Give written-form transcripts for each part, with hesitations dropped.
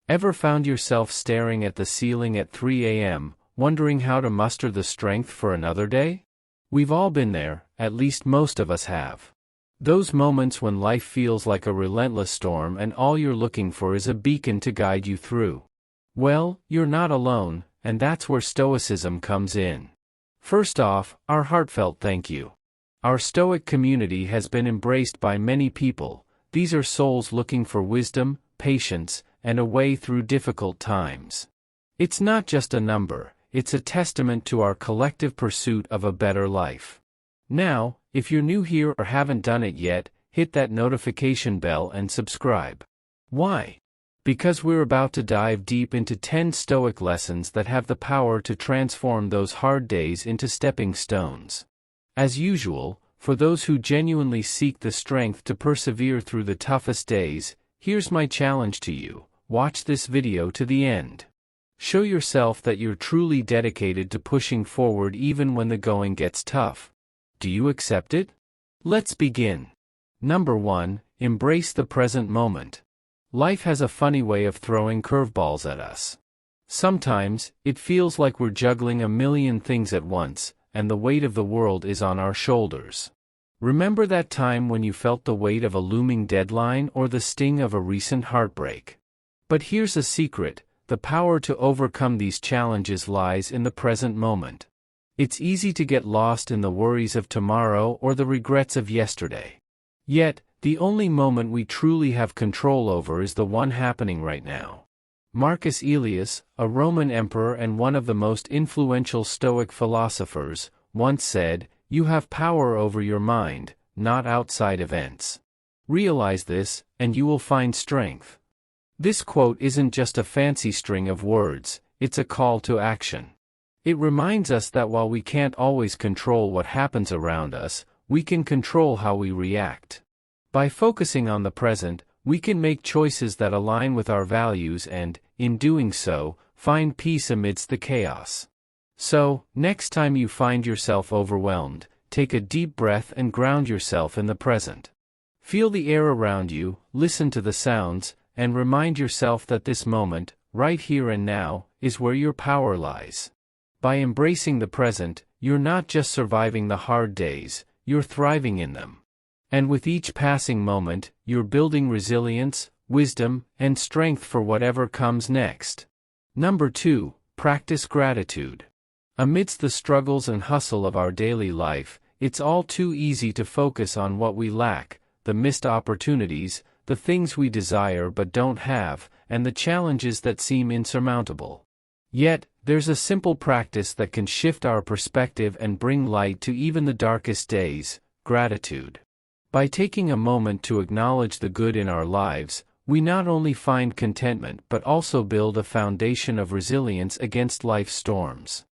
Ever found yourself staring at the ceiling at 3 a.m., wondering how to muster the strength for another day? We've all been there, at least most of us have. Those moments when life feels like a relentless storm and all you're looking for is a beacon to guide you through. Well, you're not alone, and that's where Stoicism comes in. First off, our heartfelt thank you. Our Stoic community has been embraced by many people. These are souls looking for wisdom, patience, and a way through difficult times. It's not just a number, it's a testament to our collective pursuit of a better life. Now, if you're new here or haven't done it yet, hit that notification bell and subscribe. Why? Because we're about to dive deep into 10 Stoic lessons that have the power to transform those hard days into stepping stones. As usual, for those who genuinely seek the strength to persevere through the toughest days, here's my challenge to you: watch this video to the end. Show yourself that you're truly dedicated to pushing forward even when the going gets tough. Do you accept it? Let's begin. Number 1, embrace the present moment. Life has a funny way of throwing curveballs at us. Sometimes, it feels like we're juggling a million things at once, and the weight of the world is on our shoulders. Remember that time when you felt the weight of a looming deadline or the sting of a recent heartbreak? But here's a secret: the power to overcome these challenges lies in the present moment. It's easy to get lost in the worries of tomorrow or the regrets of yesterday. Yet, the only moment we truly have control over is the one happening right now. Marcus Aurelius, a Roman emperor and one of the most influential Stoic philosophers, once said, "You have power over your mind, not outside events. Realize this, and you will find strength." This quote isn't just a fancy string of words, it's a call to action. It reminds us that while we can't always control what happens around us, we can control how we react. By focusing on the present, we can make choices that align with our values and, in doing so, find peace amidst the chaos. So, next time you find yourself overwhelmed, take a deep breath and ground yourself in the present. Feel the air around you, listen to the sounds, and remind yourself that this moment, right here and now, is where your power lies. By embracing the present, you're not just surviving the hard days, you're thriving in them. And with each passing moment, you're building resilience, wisdom, and strength for whatever comes next. Number 2, practice gratitude. Amidst the struggles and hustle of our daily life, it's all too easy to focus on what we lack, the missed opportunities, the things we desire but don't have, and the challenges that seem insurmountable. Yet, there's a simple practice that can shift our perspective and bring light to even the darkest days: gratitude. By taking a moment to acknowledge the good in our lives, we not only find contentment but also build a foundation of resilience against life's storms.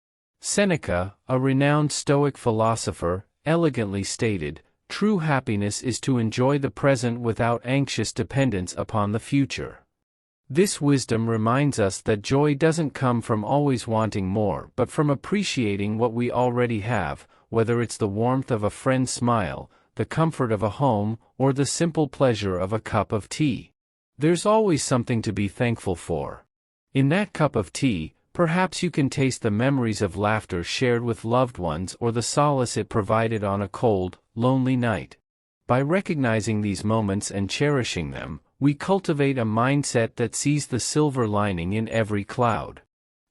Seneca, a renowned Stoic philosopher, elegantly stated, "True happiness is to enjoy the present without anxious dependence upon the future." This wisdom reminds us that joy doesn't come from always wanting more but from appreciating what we already have, whether it's the warmth of a friend's smile, the comfort of a home, or the simple pleasure of a cup of tea. There's always something to be thankful for. In that cup of tea, perhaps you can taste the memories of laughter shared with loved ones or the solace it provided on a cold, lonely night. By recognizing these moments and cherishing them, we cultivate a mindset that sees the silver lining in every cloud.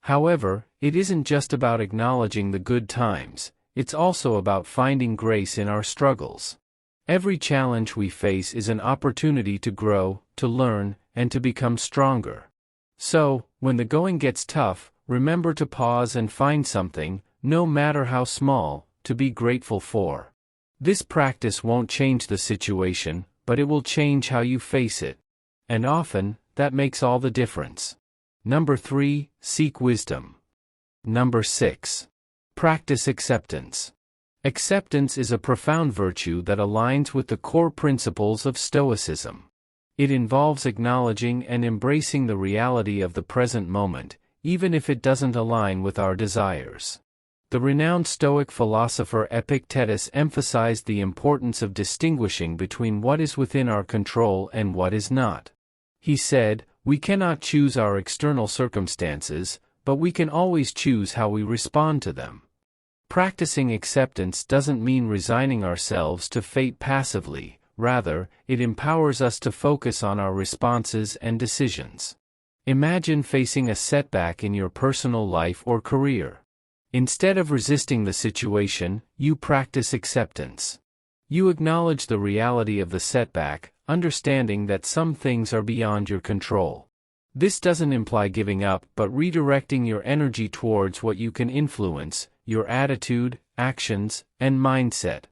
However, it isn't just about acknowledging the good times, it's also about finding grace in our struggles. Every challenge we face is an opportunity to grow, to learn, and to become stronger. So, when the going gets tough, remember to pause and find something, no matter how small, to be grateful for. This practice won't change the situation, but it will change how you face it. And often, that makes all the difference. Number 3, seek wisdom. Number 6, practice acceptance. Acceptance is a profound virtue that aligns with the core principles of Stoicism. It involves acknowledging and embracing the reality of the present moment, even if it doesn't align with our desires. The renowned Stoic philosopher Epictetus emphasized the importance of distinguishing between what is within our control and what is not. He said, we cannot choose our external circumstances, but we can always choose how we respond to them. Practicing acceptance doesn't mean resigning ourselves to fate passively, rather, it empowers us to focus on our responses and decisions. Imagine facing a setback in your personal life or career. Instead of resisting the situation, you practice acceptance. You acknowledge the reality of the setback, understanding that some things are beyond your control. This doesn't imply giving up, but redirecting your energy towards what you can influence, your attitude, actions, and mindset.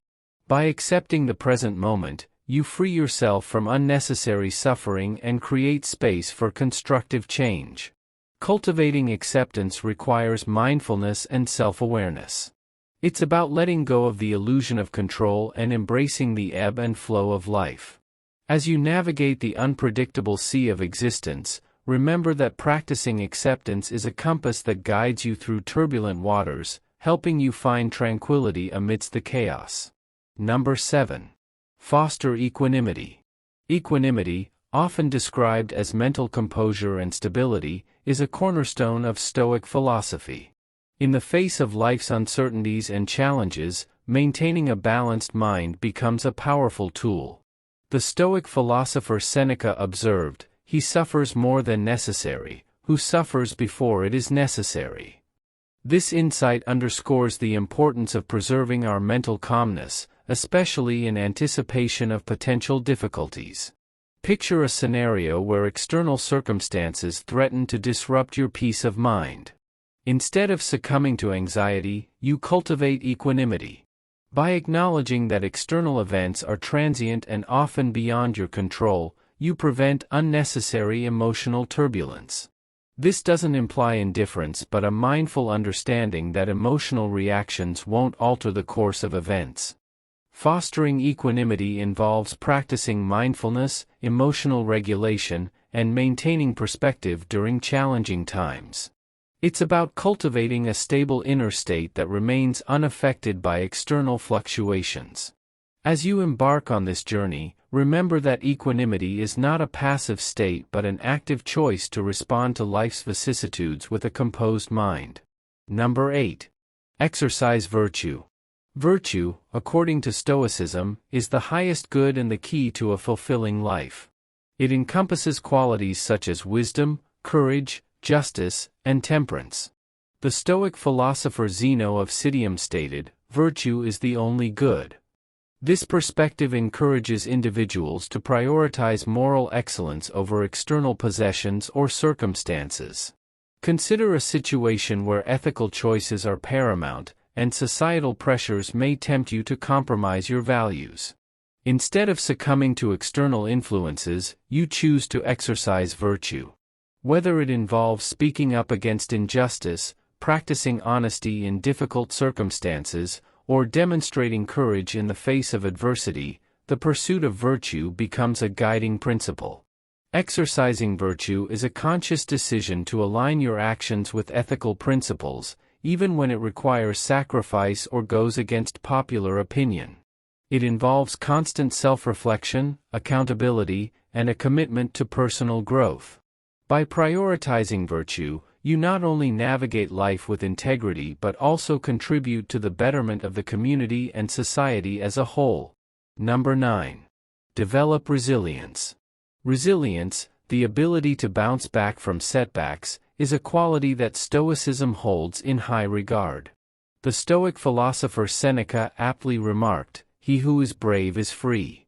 By accepting the present moment, you free yourself from unnecessary suffering and create space for constructive change. Cultivating acceptance requires mindfulness and self-awareness. It's about letting go of the illusion of control and embracing the ebb and flow of life. As you navigate the unpredictable sea of existence, remember that practicing acceptance is a compass that guides you through turbulent waters, helping you find tranquility amidst the chaos. Number 7. Foster equanimity. Equanimity, often described as mental composure and stability, is a cornerstone of Stoic philosophy. In the face of life's uncertainties and challenges, maintaining a balanced mind becomes a powerful tool. The Stoic philosopher Seneca observed, "He suffers more than necessary, who suffers before it is necessary." This insight underscores the importance of preserving our mental calmness, especially in anticipation of potential difficulties. Picture a scenario where external circumstances threaten to disrupt your peace of mind. Instead of succumbing to anxiety, you cultivate equanimity. By acknowledging that external events are transient and often beyond your control, you prevent unnecessary emotional turbulence. This doesn't imply indifference but a mindful understanding that emotional reactions won't alter the course of events. Fostering equanimity involves practicing mindfulness, emotional regulation, and maintaining perspective during challenging times. It's about cultivating a stable inner state that remains unaffected by external fluctuations. As you embark on this journey, remember that equanimity is not a passive state but an active choice to respond to life's vicissitudes with a composed mind. Number 8. Exercise virtue. Virtue, according to Stoicism, is the highest good and the key to a fulfilling life. It encompasses qualities such as wisdom, courage, justice, and temperance. The Stoic philosopher Zeno of Citium stated, "Virtue is the only good." This perspective encourages individuals to prioritize moral excellence over external possessions or circumstances. Consider a situation where ethical choices are paramount, and societal pressures may tempt you to compromise your values. Instead of succumbing to external influences, you choose to exercise virtue. Whether it involves speaking up against injustice, practicing honesty in difficult circumstances, or demonstrating courage in the face of adversity, the pursuit of virtue becomes a guiding principle. Exercising virtue is a conscious decision to align your actions with ethical principles, even when it requires sacrifice or goes against popular opinion. It involves constant self-reflection, accountability, and a commitment to personal growth. By prioritizing virtue, you not only navigate life with integrity but also contribute to the betterment of the community and society as a whole. Number 9. Develop resilience. Resilience, the ability to bounce back from setbacks, is a quality that Stoicism holds in high regard. The Stoic philosopher Seneca aptly remarked, "He who is brave is free."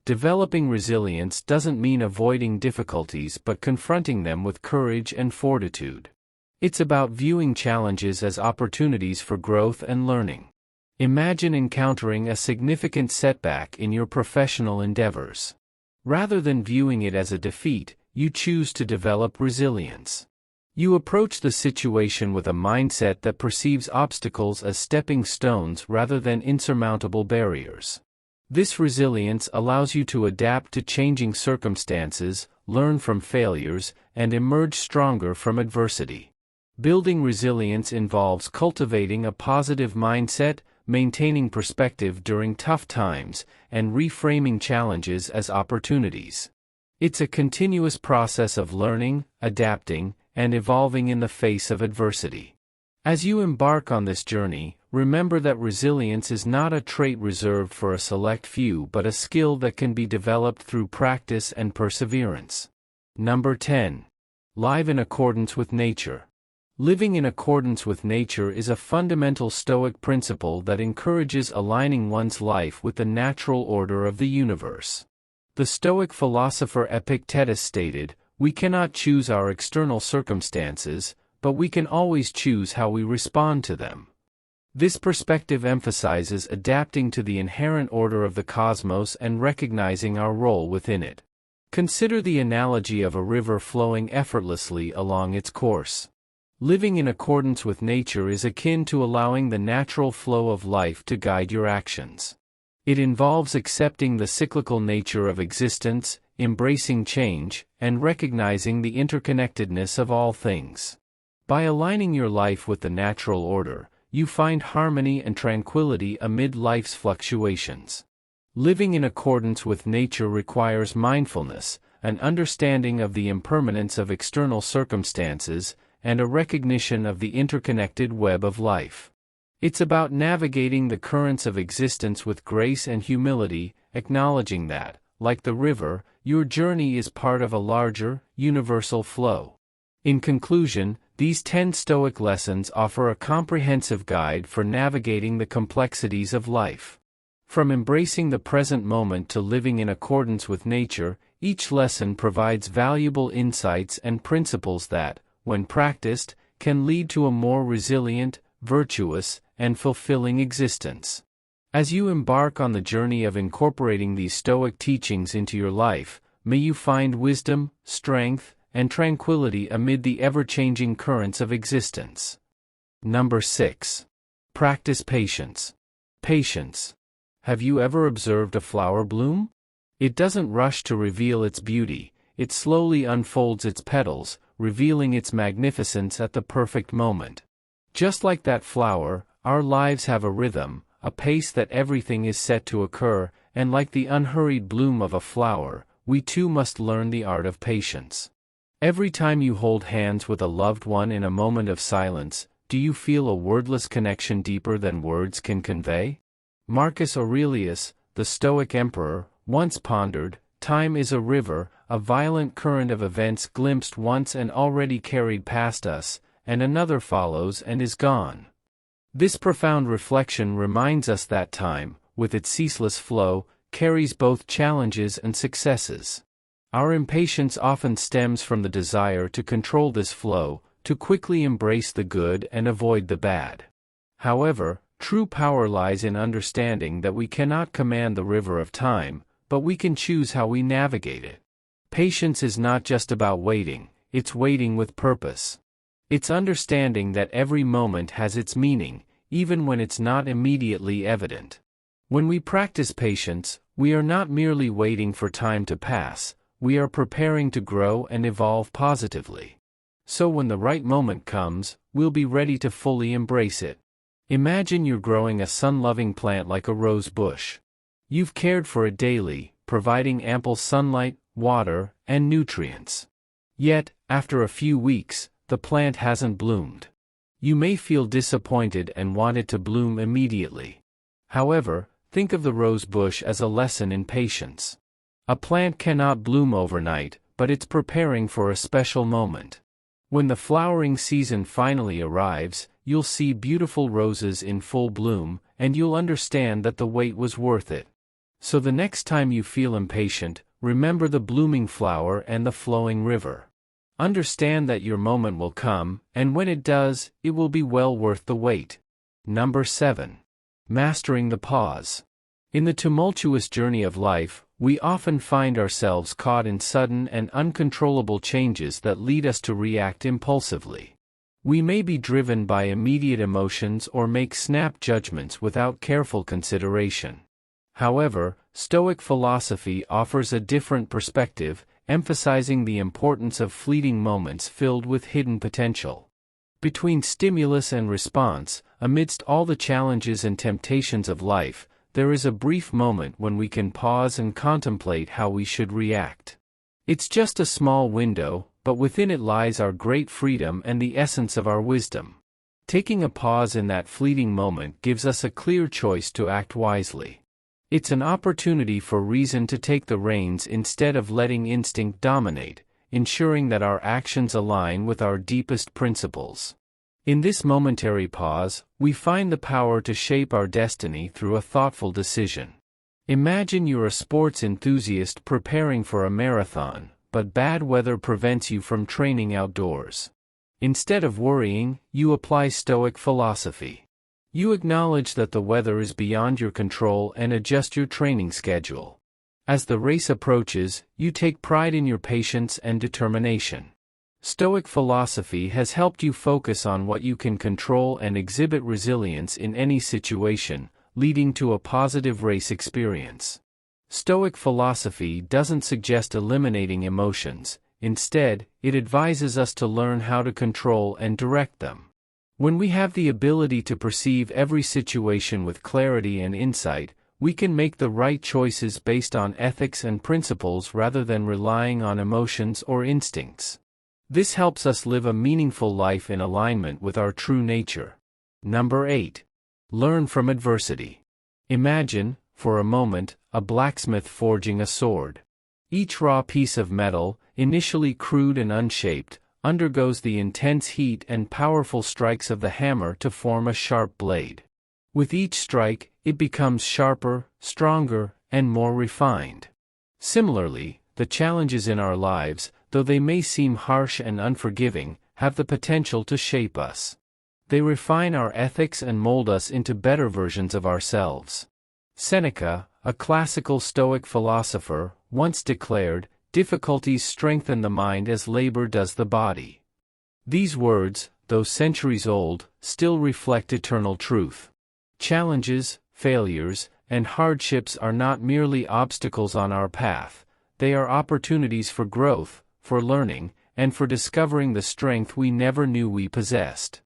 Developing resilience doesn't mean avoiding difficulties but confronting them with courage and fortitude. It's about viewing challenges as opportunities for growth and learning. Imagine encountering a significant setback in your professional endeavors. Rather than viewing it as a defeat, you choose to develop resilience. You approach the situation with a mindset that perceives obstacles as stepping stones rather than insurmountable barriers. This resilience allows you to adapt to changing circumstances, learn from failures, and emerge stronger from adversity. Building resilience involves cultivating a positive mindset, maintaining perspective during tough times, and reframing challenges as opportunities. It's a continuous process of learning, adapting, and evolving in the face of adversity. As you embark on this journey, remember that resilience is not a trait reserved for a select few but a skill that can be developed through practice and perseverance. Number 10. Live in accordance with nature. Living in accordance with nature is a fundamental Stoic principle that encourages aligning one's life with the natural order of the universe. The Stoic philosopher Epictetus stated, "We cannot choose our external circumstances, but we can always choose how we respond to them." This perspective emphasizes adapting to the inherent order of the cosmos and recognizing our role within it. Consider the analogy of a river flowing effortlessly along its course. Living in accordance with nature is akin to allowing the natural flow of life to guide your actions. It involves accepting the cyclical nature of existence, embracing change, and recognizing the interconnectedness of all things. By aligning your life with the natural order, you find harmony and tranquility amid life's fluctuations. Living in accordance with nature requires mindfulness, an understanding of the impermanence of external circumstances, and a recognition of the interconnected web of life. It's about navigating the currents of existence with grace and humility, acknowledging that, like the river, your journey is part of a larger, universal flow. In conclusion, these 10 Stoic lessons offer a comprehensive guide for navigating the complexities of life. From embracing the present moment to living in accordance with nature, each lesson provides valuable insights and principles that, when practiced, can lead to a more resilient, virtuous, and fulfilling existence. As you embark on the journey of incorporating these Stoic teachings into your life, may you find wisdom, strength, and tranquility amid the ever-changing currents of existence. Number 6. Practice patience. Patience. Have you ever observed a flower bloom? It doesn't rush to reveal its beauty, it slowly unfolds its petals, revealing its magnificence at the perfect moment. Just like that flower, our lives have a rhythm, a pace that everything is set to occur, and like the unhurried bloom of a flower, we too must learn the art of patience. Every time you hold hands with a loved one in a moment of silence, do you feel a wordless connection deeper than words can convey? Marcus Aurelius, the Stoic emperor, once pondered, "Time is a river, a violent current of events glimpsed once and already carried past us, and another follows and is gone." This profound reflection reminds us that time, with its ceaseless flow, carries both challenges and successes. Our impatience often stems from the desire to control this flow, to quickly embrace the good and avoid the bad. However, true power lies in understanding that we cannot command the river of time, but we can choose how we navigate it. Patience is not just about waiting, it's waiting with purpose. It's understanding that every moment has its meaning, even when it's not immediately evident. When we practice patience, we are not merely waiting for time to pass, we are preparing to grow and evolve positively. So when the right moment comes, we'll be ready to fully embrace it. Imagine you're growing a sun-loving plant like a rose bush. You've cared for it daily, providing ample sunlight, water, and nutrients. Yet, after a few weeks, the plant hasn't bloomed. You may feel disappointed and want it to bloom immediately. However, think of the rose bush as a lesson in patience. A plant cannot bloom overnight, but it's preparing for a special moment. When the flowering season finally arrives, you'll see beautiful roses in full bloom, and you'll understand that the wait was worth it. So the next time you feel impatient, remember the blooming flower and the flowing river. Understand that your moment will come, and when it does, it will be well worth the wait. Number 7. Mastering the pause. In the tumultuous journey of life, we often find ourselves caught in sudden and uncontrollable changes that lead us to react impulsively. We may be driven by immediate emotions or make snap judgments without careful consideration. However, Stoic philosophy offers a different perspective, emphasizing the importance of fleeting moments filled with hidden potential. Between stimulus and response, amidst all the challenges and temptations of life, there is a brief moment when we can pause and contemplate how we should react. It's just a small window, but within it lies our great freedom and the essence of our wisdom. Taking a pause in that fleeting moment gives us a clear choice to act wisely. It's an opportunity for reason to take the reins instead of letting instinct dominate, ensuring that our actions align with our deepest principles. In this momentary pause, we find the power to shape our destiny through a thoughtful decision. Imagine you're a sports enthusiast preparing for a marathon, but bad weather prevents you from training outdoors. Instead of worrying, you apply Stoic philosophy. You acknowledge that the weather is beyond your control and adjust your training schedule. As the race approaches, you take pride in your patience and determination. Stoic philosophy has helped you focus on what you can control and exhibit resilience in any situation, leading to a positive race experience. Stoic philosophy doesn't suggest eliminating emotions. Instead, it advises us to learn how to control and direct them. When we have the ability to perceive every situation with clarity and insight, we can make the right choices based on ethics and principles rather than relying on emotions or instincts. This helps us live a meaningful life in alignment with our true nature. Number 8. Learn from adversity. Imagine, for a moment, a blacksmith forging a sword. Each raw piece of metal, initially crude and unshaped, undergoes the intense heat and powerful strikes of the hammer to form a sharp blade. With each strike, it becomes sharper, stronger, and more refined. Similarly, the challenges in our lives, though they may seem harsh and unforgiving, have the potential to shape us. They refine our ethics and mold us into better versions of ourselves. Seneca, a classical Stoic philosopher, once declared, "Difficulties strengthen the mind as labor does the body." These words, though centuries old, still reflect eternal truth. Challenges, failures, and hardships are not merely obstacles on our path. They are opportunities for growth, for learning, and for discovering the strength we never knew we possessed.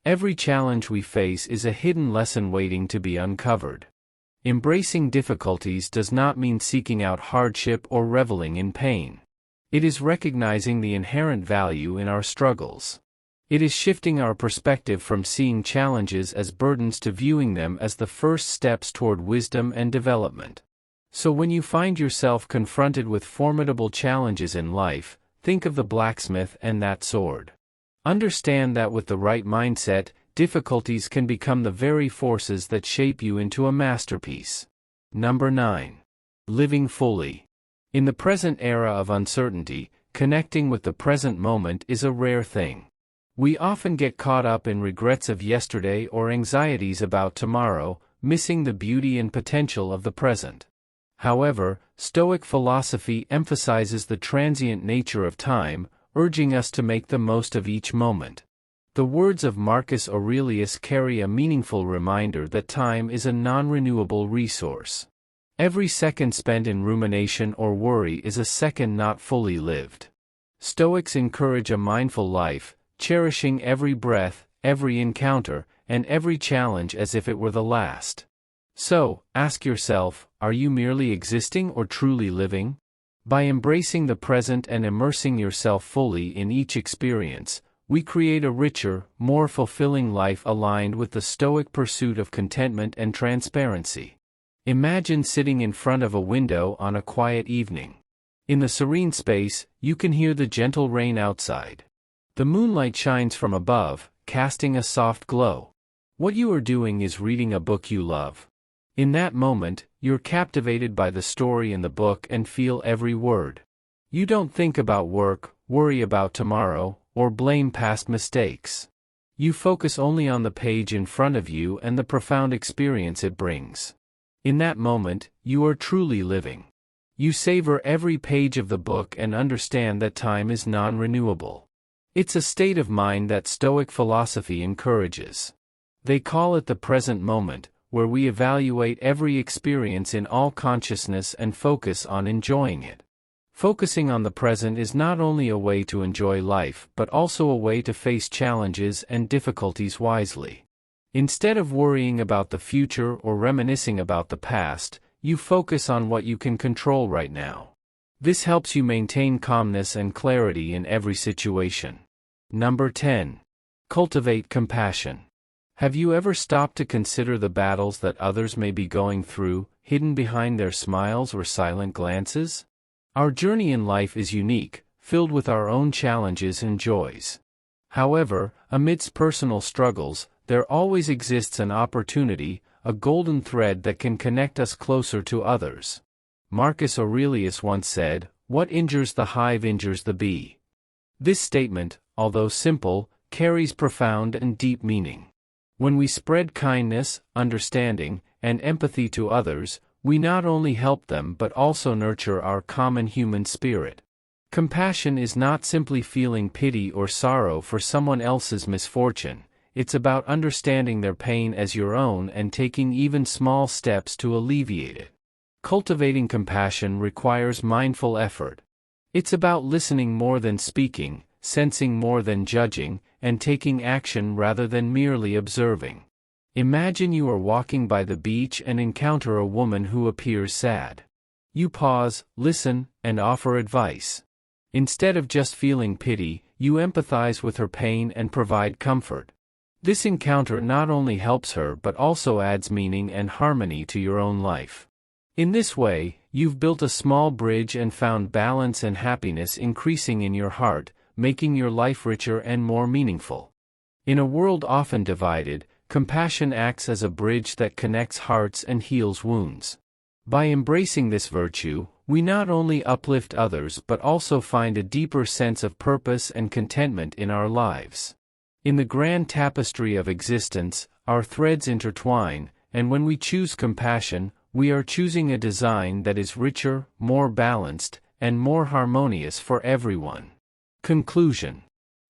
Every challenge we face is a hidden lesson waiting to be uncovered. Embracing difficulties does not mean seeking out hardship or reveling in pain. It is recognizing the inherent value in our struggles. It is shifting our perspective from seeing challenges as burdens to viewing them as the first steps toward wisdom and development. So when you find yourself confronted with formidable challenges in life, think of the blacksmith and that sword. Understand that with the right mindset, difficulties can become the very forces that shape you into a masterpiece. Number 9. Living fully. In the present era of uncertainty, connecting with the present moment is a rare thing. We often get caught up in regrets of yesterday or anxieties about tomorrow, missing the beauty and potential of the present. However, Stoic philosophy emphasizes the transient nature of time, urging us to make the most of each moment. The words of Marcus Aurelius carry a meaningful reminder that time is a non-renewable resource. Every second spent in rumination or worry is a second not fully lived. Stoics encourage a mindful life, cherishing every breath, every encounter, and every challenge as if it were the last. So, ask yourself, are you merely existing or truly living? By embracing the present and immersing yourself fully in each experience, we create a richer, more fulfilling life aligned with the Stoic pursuit of contentment and transparency. Imagine sitting in front of a window on a quiet evening. In the serene space, you can hear the gentle rain outside. The moonlight shines from above, casting a soft glow. What you are doing is reading a book you love. In that moment, you're captivated by the story in the book and feel every word. You don't think about work, worry about tomorrow, or blame past mistakes. You focus only on the page in front of you and the profound experience it brings. In that moment, you are truly living. You savor every page of the book and understand that time is non-renewable. It's a state of mind that Stoic philosophy encourages. They call it the present moment, where we evaluate every experience in all consciousness and focus on enjoying it. Focusing on the present is not only a way to enjoy life but also a way to face challenges and difficulties wisely. Instead of worrying about the future or reminiscing about the past, you focus on what you can control right now. This helps you maintain calmness and clarity in every situation. Number 10. Cultivate compassion. Have you ever stopped to consider the battles that others may be going through, hidden behind their smiles or silent glances? Our journey in life is unique, filled with our own challenges and joys. However, amidst personal struggles, there always exists an opportunity, a golden thread that can connect us closer to others. Marcus Aurelius once said, "What injures the hive injures the bee." This statement, although simple, carries profound and deep meaning. When we spread kindness, understanding, and empathy to others, we not only help them but also nurture our common human spirit. Compassion is not simply feeling pity or sorrow for someone else's misfortune, it's about understanding their pain as your own and taking even small steps to alleviate it. Cultivating compassion requires mindful effort. It's about listening more than speaking, sensing more than judging, and taking action rather than merely observing. Imagine you are walking by the beach and encounter a woman who appears sad. You pause, listen, and offer advice. Instead of just feeling pity, you empathize with her pain and provide comfort. This encounter not only helps her but also adds meaning and harmony to your own life. In this way, you've built a small bridge and found balance and happiness increasing in your heart, making your life richer and more meaningful. In a world often divided, compassion acts as a bridge that connects hearts and heals wounds. By embracing this virtue, we not only uplift others but also find a deeper sense of purpose and contentment in our lives. In the grand tapestry of existence, our threads intertwine, and when we choose compassion, we are choosing a design that is richer, more balanced, and more harmonious for everyone. Conclusion.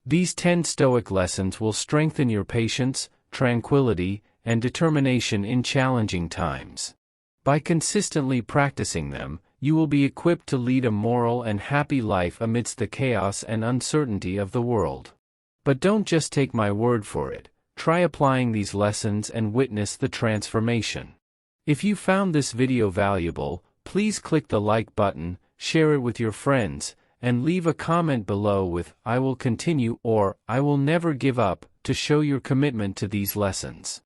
These 10 Stoic lessons will strengthen your patience, tranquility, and determination in challenging times. By consistently practicing them, you will be equipped to lead a moral and happy life amidst the chaos and uncertainty of the world. But don't just take my word for it, try applying these lessons and witness the transformation. If you found this video valuable, please click the like button, share it with your friends, and leave a comment below with "I will continue" or "I will never give up" to show your commitment to these lessons.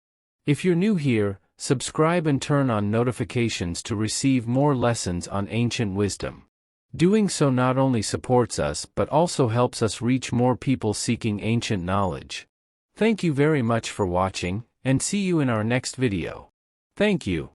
If you're new here, subscribe and turn on notifications to receive more lessons on ancient wisdom. Doing so not only supports us but also helps us reach more people seeking ancient knowledge. Thank you very much for watching, and see you in our next video. Thank you.